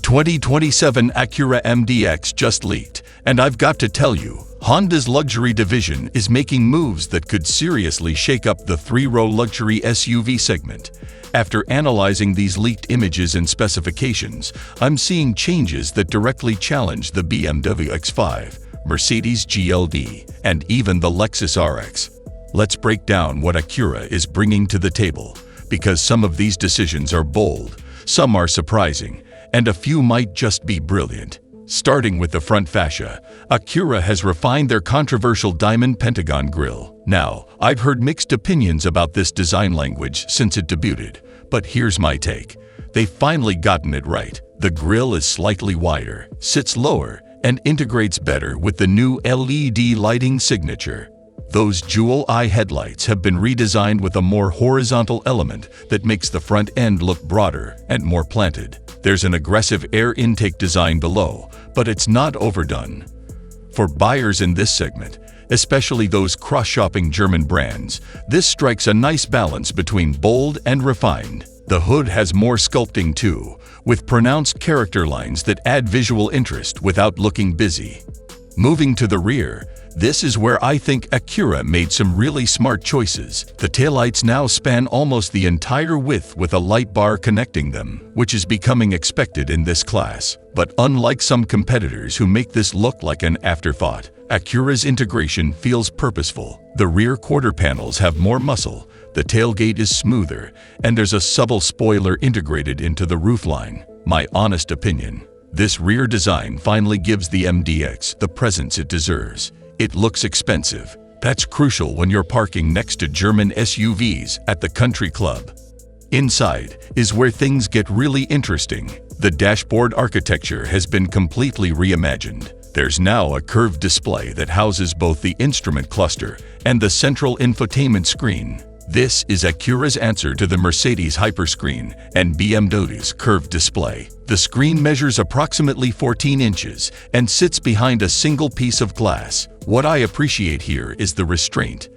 2027 Acura MDX just leaked, and I've got to tell you, Honda's luxury division is making moves that could seriously shake up the three-row luxury SUV segment. After analyzing these leaked images and specifications, I'm seeing changes that directly challenge the BMW X5, Mercedes GLD, and even the Lexus RX. Let's break down what Acura is bringing to the table, because some of these decisions are bold, some are surprising, and a few might just be brilliant. Starting with the front fascia, Acura has refined their controversial diamond pentagon grille. Now, I've heard mixed opinions about this design language since it debuted, but here's my take. They've finally gotten it right. The grille is slightly wider, sits lower, and integrates better with the new LED lighting signature. Those jewel-eye headlights have been redesigned with a more horizontal element that makes the front end look broader and more planted. There's an aggressive air intake design below, but it's not overdone. For buyers in this segment, especially those cross-shopping German brands, this strikes a nice balance between bold and refined. The hood has more sculpting too, with pronounced character lines that add visual interest without looking busy. Moving to the rear, this is where I think Acura made some really smart choices. The taillights now span almost the entire width with a light bar connecting them, which is becoming expected in this class. But unlike some competitors who make this look like an afterthought, Acura's integration feels purposeful. The rear quarter panels have more muscle, the tailgate is smoother, and there's a subtle spoiler integrated into the roofline. My honest opinion, this rear design finally gives the MDX the presence it deserves. It looks expensive. That's crucial when you're parking next to German SUVs at the country club. Inside is where things get really interesting. The dashboard architecture has been completely reimagined. There's now a curved display that houses both the instrument cluster and the central infotainment screen. This is Acura's answer to the Mercedes Hyperscreen and BMW's curved display. The screen measures approximately 14 inches and sits behind a single piece of glass. What I appreciate here is the restraint.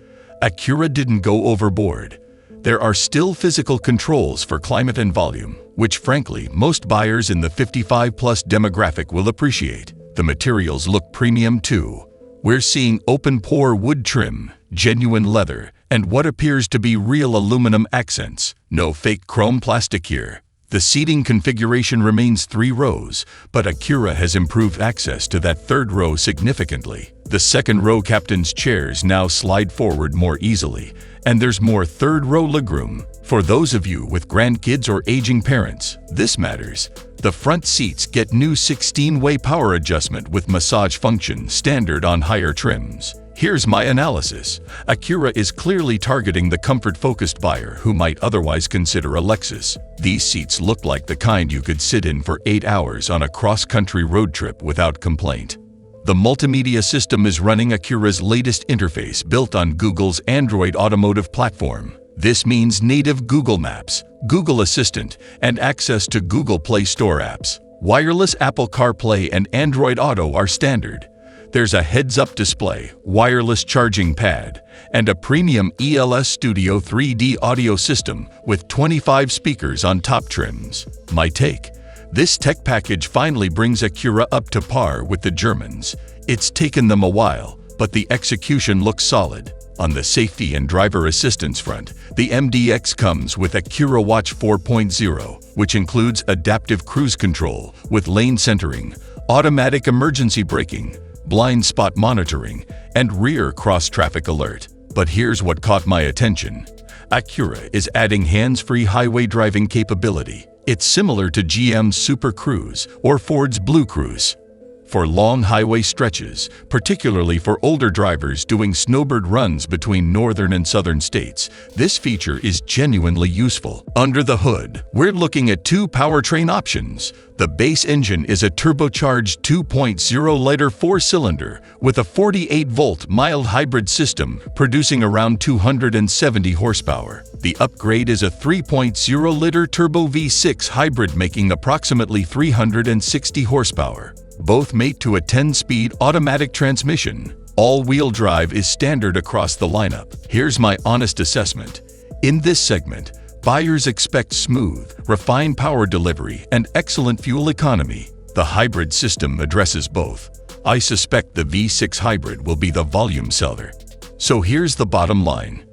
Acura didn't go overboard. There are still physical controls for climate and volume, which frankly most buyers in the 55-plus demographic will appreciate. The materials look premium too. We're seeing open-pore wood trim, genuine leather, and what appears to be real aluminum accents. No fake chrome plastic here. The seating configuration remains 3 rows, but Acura has improved access to that third row significantly. The second row captain's chairs now slide forward more easily, and there's more third-row legroom. For those of you with grandkids or aging parents, this matters. The front seats get new 16-way power adjustment with massage function standard on higher trims. Here's my analysis. Acura is clearly targeting the comfort-focused buyer who might otherwise consider a Lexus. These seats look like the kind you could sit in for 8 hours on a cross-country road trip without complaint. The multimedia system is running Acura's latest interface built on Google's Android automotive platform. This means native Google Maps, Google Assistant, and access to Google Play Store apps. Wireless Apple CarPlay and Android Auto are standard. There's a heads-up display, wireless charging pad, and a premium ELS Studio 3D audio system with 25 speakers on top trims. My take: this tech package finally brings Acura up to par with the Germans. It's taken them a while, but the execution looks solid. On the safety and driver assistance front, the MDX comes with Acura Watch 4.0, which includes adaptive cruise control with lane centering, automatic emergency braking, blind spot monitoring, and rear cross-traffic alert. But here's what caught my attention. Acura is adding hands-free highway driving capability. It's similar to GM's Super Cruise or Ford's Blue Cruise. For long highway stretches, particularly for older drivers doing snowbird runs between northern and southern states, this feature is genuinely useful. Under the hood, we're looking at 2 powertrain options. The base engine is a turbocharged 2.0-liter 4-cylinder with a 48-volt mild hybrid system producing around 270 horsepower. The upgrade is a 3.0-liter turbo V6 hybrid making approximately 360 horsepower. Both mate to a 10-speed automatic transmission. All-wheel drive is standard across the lineup. Here's my honest assessment. In this segment, Buyers expect smooth, refined power delivery and excellent fuel economy. The hybrid system addresses both. I suspect the V6 hybrid will be the volume seller. So here's the bottom line.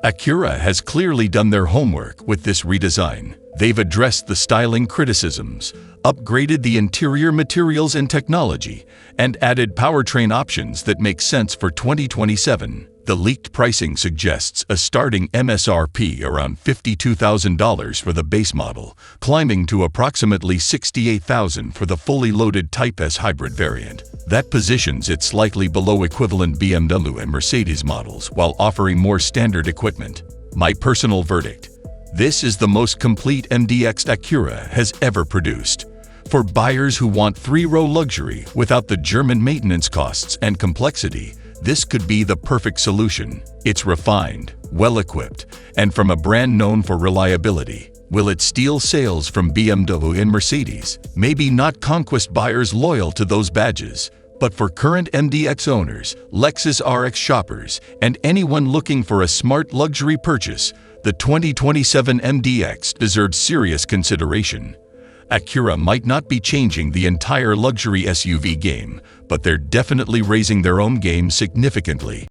Acura has clearly done their homework with this redesign. They've addressed the styling criticisms, upgraded the interior materials and technology, and added powertrain options that make sense for 2027. The leaked pricing suggests a starting MSRP around $52,000 for the base model, climbing to approximately $68,000 for the fully loaded Type S hybrid variant. That positions it slightly below equivalent BMW and Mercedes models while offering more standard equipment. My personal verdict: this is the most complete MDX Acura has ever produced. For buyers who want three-row luxury without the German maintenance costs and complexity, this could be the perfect solution. It's refined, well-equipped, and from a brand known for reliability. Will it steal sales from BMW and Mercedes? Maybe not conquest buyers loyal to those badges, but for current MDX owners, Lexus RX shoppers, and anyone looking for a smart luxury purchase, the 2027 MDX deserves serious consideration. Acura might not be changing the entire luxury SUV game, but they're definitely raising their own game significantly.